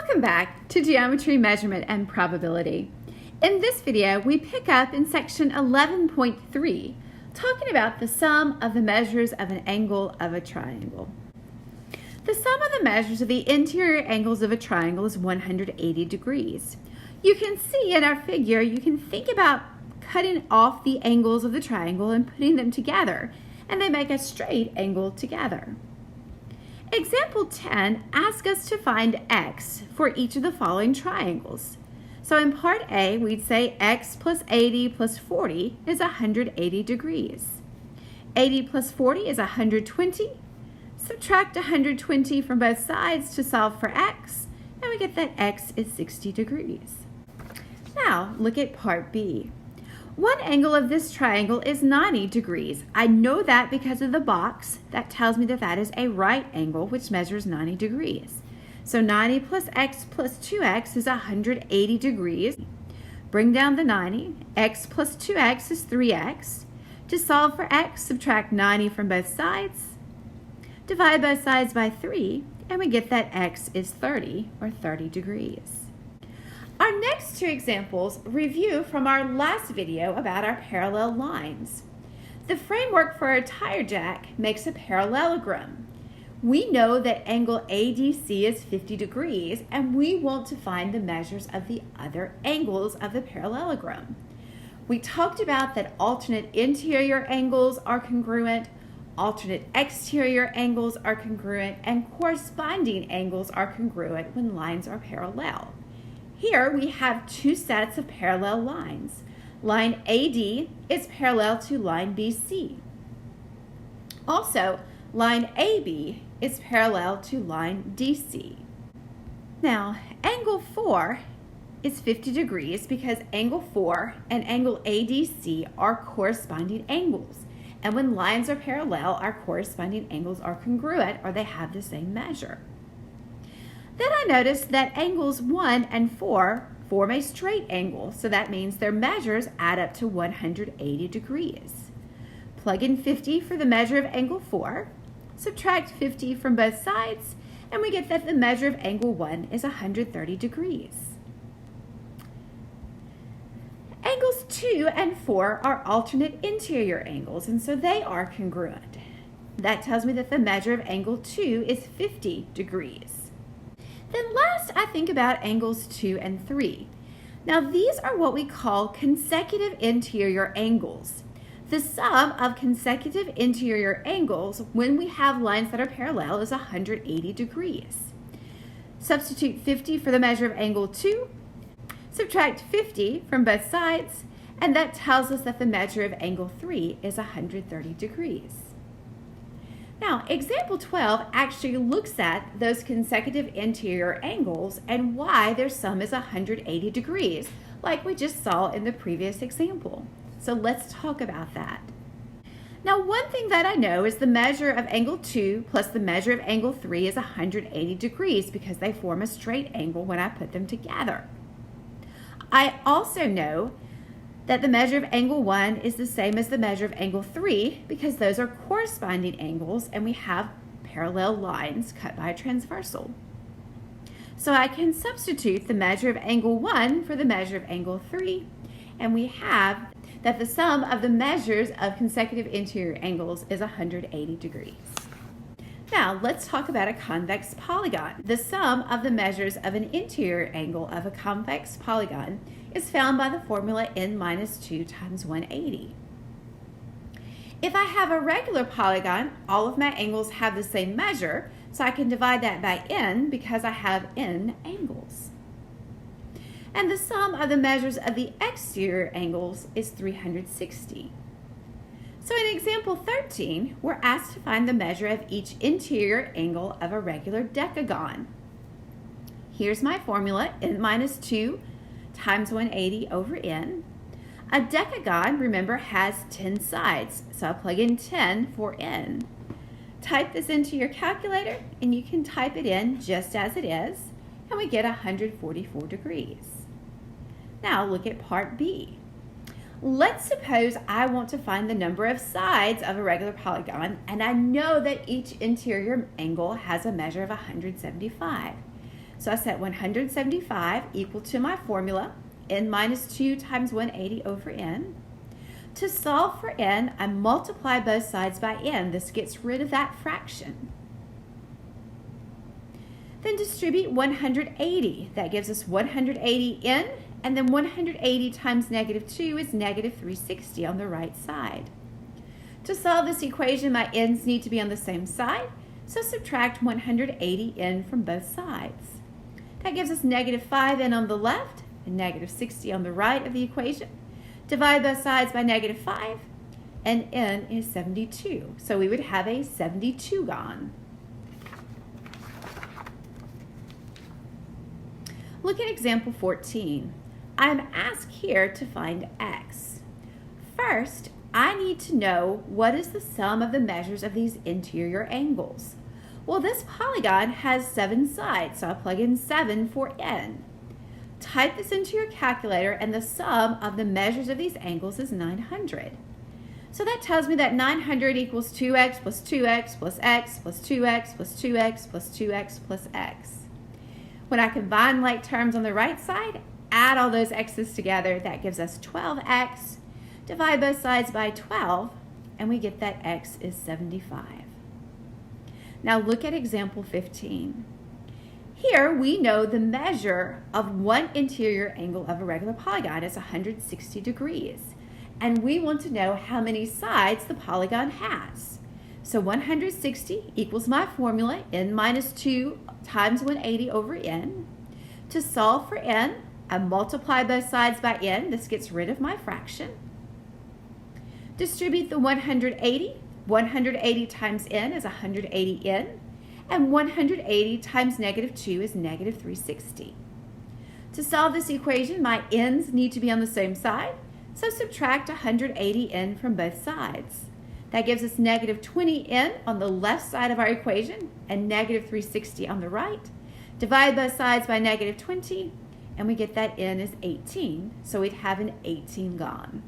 Welcome back to Geometry, Measurement, and Probability. In this video, we pick up in section 11.3, talking about the sum of the measures of an angle of a triangle. The sum of the measures of the interior angles of a triangle is 180 degrees. You can see in our figure, you can think about cutting off the angles of the triangle and putting them together, and they make a straight angle together. Example 10 asks us to find x for each of the following triangles. So in part A, we'd say x plus 80 plus 40 is 180 degrees. 80 plus 40 is 120. Subtract 120 from both sides to solve for x, and we get that x is 60 degrees. Now, look at part B. One angle of this triangle is 90 degrees. I know that because of the box. That tells me that that is a right angle, which measures 90 degrees. So 90 plus x plus 2x is 180 degrees. Bring down the 90. X plus 2x is 3x. To solve for x, subtract 90 from both sides. Divide both sides by 3, and we get that x is 30, or 30 degrees. Our next two examples review from our last video about our parallel lines. The framework for a tire jack makes a parallelogram. We know that angle ADC is 50 degrees, and we want to find the measures of the other angles of the parallelogram. We talked about that alternate interior angles are congruent, alternate exterior angles are congruent, and corresponding angles are congruent when lines are parallel. Here we have two sets of parallel lines. Line AD is parallel to line BC. Also, line AB is parallel to line DC. Now, angle 4 is 50 degrees because angle 4 and angle ADC are corresponding angles. And when lines are parallel, our corresponding angles are congruent, or they have the same measure. Then I noticed that angles 1 and 4 form a straight angle, so that means their measures add up to 180 degrees. Plug in 50 for the measure of angle 4, subtract 50 from both sides, and we get that the measure of angle 1 is 130 degrees. Angles 2 and 4 are alternate interior angles, and so they are congruent. That tells me that the measure of angle 2 is 50 degrees. Then last, I think about angles 2 and 3. Now these are what we call consecutive interior angles. The sum of consecutive interior angles when we have lines that are parallel is 180 degrees. Substitute 50 for the measure of angle 2, subtract 50 from both sides, and that tells us that the measure of angle 3 is 130 degrees. Now, example 12 actually looks at those consecutive interior angles and why their sum is 180 degrees, like we just saw in the previous example. So let's talk about that. Now, one thing that I know is the measure of angle 2 plus the measure of angle 3 is 180 degrees because they form a straight angle when I put them together. I also know that the measure of angle 1 is the same as the measure of angle 3 because those are corresponding angles and we have parallel lines cut by a transversal. So I can substitute the measure of angle 1 for the measure of angle 3, and we have that the sum of the measures of consecutive interior angles is 180 degrees. Now let's talk about a convex polygon. The sum of the measures of an interior angle of a convex polygon is found by the formula n minus 2 times 180. If I have a regular polygon, all of my angles have the same measure, so I can divide that by n because I have n angles. And the sum of the measures of the exterior angles is 360. So in example 13, we're asked to find the measure of each interior angle of a regular decagon. Here's my formula, n minus 2 times 180 over n. A decagon, remember, has 10 sides, so I'll plug in 10 for n. Type this into your calculator, and you can type it in just as it is, and we get 144 degrees. Now look at part B. Let's suppose I want to find the number of sides of a regular polygon, and I know that each interior angle has a measure of 175. So I set 175 equal to my formula, n minus 2 times 180 over n. To solve for n, I multiply both sides by n. This gets rid of that fraction. Then distribute 180. That gives us 180n, and then 180 times negative 2 is negative 360 on the right side. To solve this equation, my n's need to be on the same side, so subtract 180n from both sides. That gives us negative 5n on the left and negative 60 on the right of the equation. Divide both sides by negative 5, and n is 72. So we would have a 72gon. Look at example 14. I'm asked here to find x. First, I need to know what is the sum of the measures of these interior angles. Well, this polygon has 7 sides, so I'll plug in 7 for n. Type this into your calculator, and the sum of the measures of these angles is 900. So that tells me that 900 equals 2x plus 2x plus x plus 2x plus 2x plus 2x plus x. When I combine like terms on the right side, add all those x's together, that gives us 12x. Divide both sides by 12, and we get that x is 75. Now look at example 15. Here we know the measure of one interior angle of a regular polygon is 160 degrees. And we want to know how many sides the polygon has. So 160 equals my formula, n minus 2 times 180 over n. To solve for n, I multiply both sides by n. This gets rid of my fraction. Distribute the 180. 180 times n is 180n. And 180 times negative 2 is negative 360. To solve this equation, my n's need to be on the same side, so subtract 180n from both sides. That gives us negative 20n on the left side of our equation and negative 360 on the right. Divide both sides by negative 20, and we get that n is 18, so we'd have an 18gon.